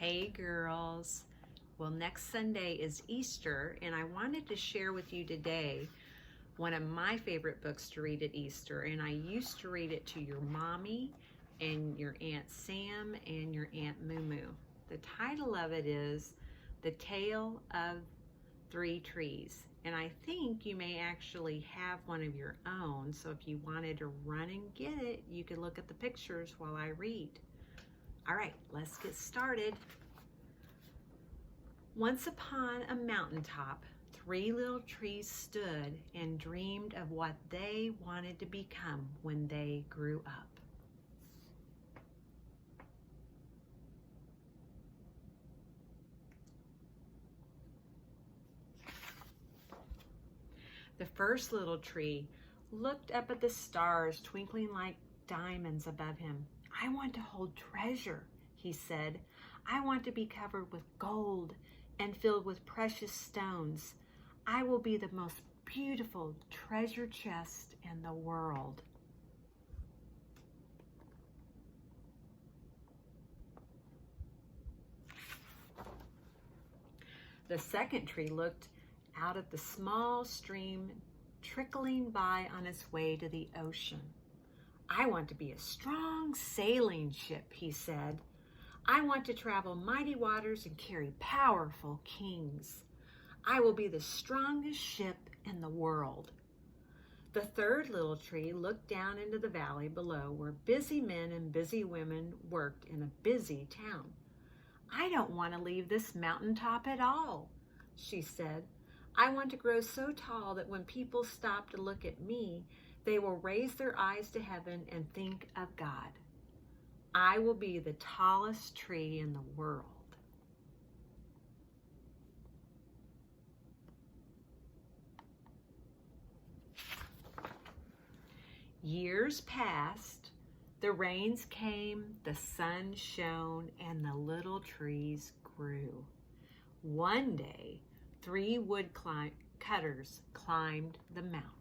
Hey girls. Well, next Sunday is Easter, and I wanted to share with you today one of my favorite books to read at Easter, and I used to read it to your mommy and your Aunt Sam and your Aunt Moo Moo. The title of it is The Tale of Three Trees, and I think you may actually have one of your own, so if you wanted to run and get it, you could look at the pictures while I read. All right, let's get started. Once upon a mountaintop, three little trees stood and dreamed of what they wanted to become when they grew up. The first little tree looked up at the stars twinkling like diamonds above him. "I want to hold treasure," he said. "I want to be covered with gold and filled with precious stones. I will be the most beautiful treasure chest in the world." The second tree looked out at the small stream trickling by on its way to the ocean. "I want to be a strong sailing ship," he said. "I want to travel mighty waters and carry powerful kings. I will be the strongest ship in the world." The third little tree looked down into the valley below where busy men and busy women worked in a busy town. "I don't want to leave this mountaintop at all," she said. "I want to grow so tall that when people stop to look at me, they will raise their eyes to heaven and think of God. I will be the tallest tree in the world." Years passed, the rains came, the sun shone, and the little trees grew. One day, three woodcutters climbed the mountain.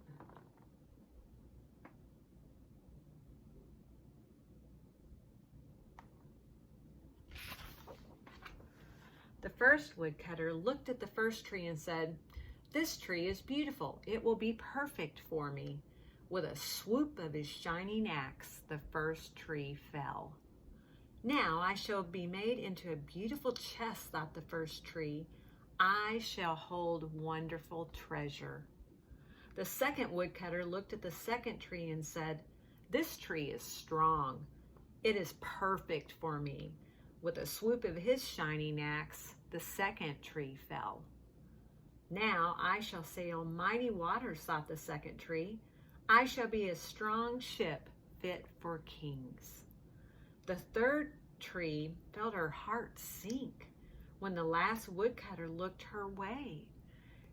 The first woodcutter looked at the first tree and said, "This tree is beautiful. It will be perfect for me." With a swoop of his shining axe, the first tree fell. "Now I shall be made into a beautiful chest," thought the first tree. "I shall hold wonderful treasure." The second woodcutter looked at the second tree and said, "This tree is strong. It is perfect for me." With a swoop of his shining axe, the second tree fell. "Now I shall sail mighty waters," thought the second tree. "I shall be a strong ship fit for kings." The third tree felt her heart sink when the last woodcutter looked her way.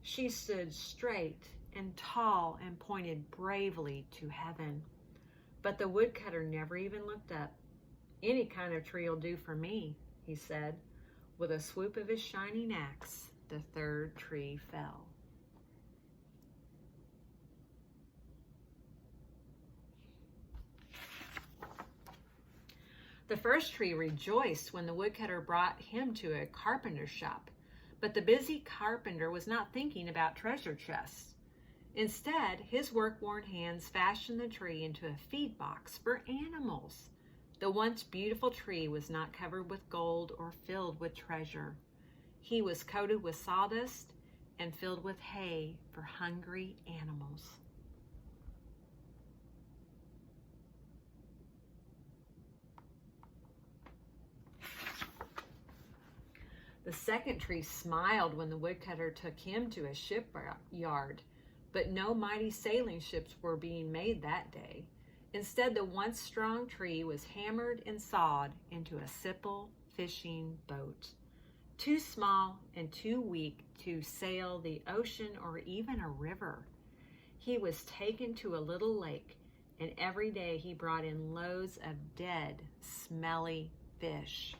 She stood straight and tall and pointed bravely to heaven. But the woodcutter never even looked up. "Any kind of tree will do for me," he said. With a swoop of his shining axe, the third tree fell. The first tree rejoiced when the woodcutter brought him to a carpenter's shop, but the busy carpenter was not thinking about treasure chests. Instead, his work-worn hands fashioned the tree into a feed box for animals. The once beautiful tree was not covered with gold or filled with treasure. He was coated with sawdust and filled with hay for hungry animals. The second tree smiled when the woodcutter took him to a shipyard, but no mighty sailing ships were being made that day. Instead, the once strong tree was hammered and sawed into a simple fishing boat, too small and too weak to sail the ocean or even a river. He was taken to a little lake, and every day he brought in loads of dead, smelly fish.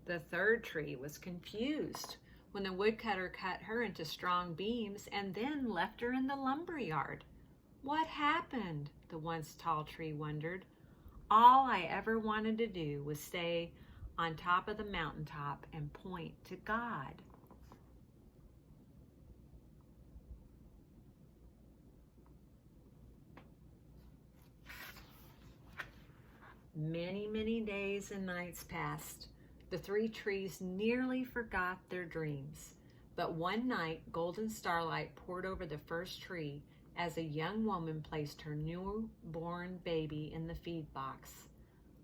The third tree was confused when the woodcutter cut her into strong beams and then left her in the lumberyard. What happened? The once tall tree wondered. All I ever wanted to do was stay on top of the mountaintop and point to God. Many, many days and nights passed. The three trees nearly forgot their dreams. But one night, golden starlight poured over the first tree as a young woman placed her newborn baby in the feed box.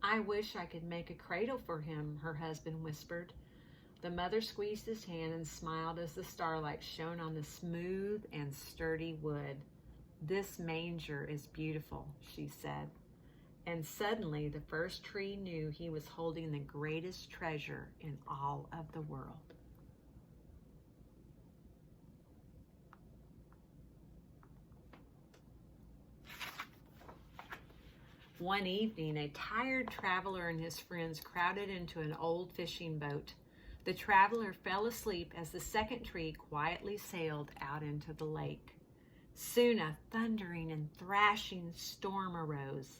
I wish I could make a cradle for him, her husband whispered. The mother squeezed his hand and smiled as the starlight shone on the smooth and sturdy wood. This manger is beautiful, she said. And suddenly the first tree knew he was holding the greatest treasure in all of the world. One evening, a tired traveler and his friends crowded into an old fishing boat. The traveler fell asleep as the second tree quietly sailed out into the lake. Soon a thundering and thrashing storm arose.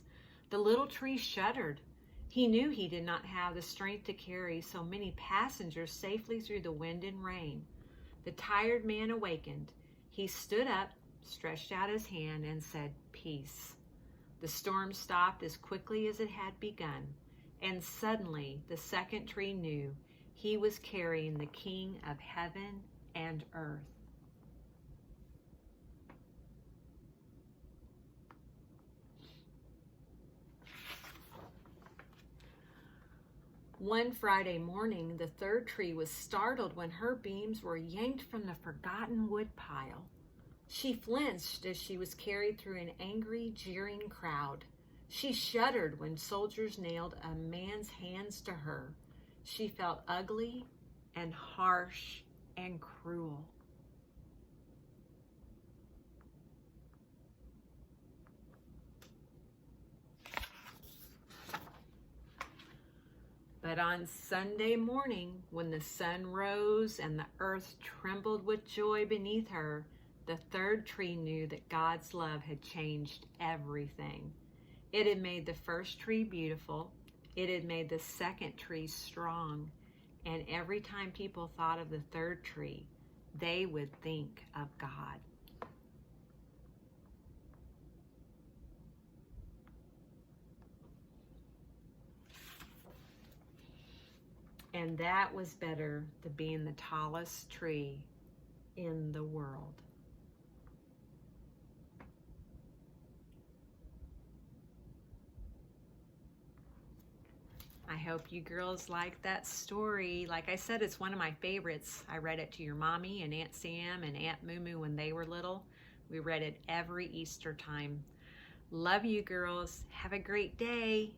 The little tree shuddered. He knew he did not have the strength to carry so many passengers safely through the wind and rain. The tired man awakened. He stood up, stretched out his hand, and said, "Peace." The storm stopped as quickly as it had begun, and suddenly the second tree knew he was carrying the King of heaven and earth. One Friday morning, the third tree was startled when her beams were yanked from the forgotten wood pile. She flinched as she was carried through an angry, jeering crowd. She shuddered when soldiers nailed a man's hands to her. She felt ugly and harsh and cruel. But on Sunday morning, when the sun rose and the earth trembled with joy beneath her, the third tree knew that God's love had changed everything. It had made the first tree beautiful. It had made the second tree strong. And every time people thought of the third tree, they would think of God. And that was better than being the tallest tree in the world. I hope you girls like that story. Like I said, it's one of my favorites. I read it to your mommy and Aunt Sam and Aunt Moo Moo when they were little. We read it every Easter time. Love you girls. Have a great day.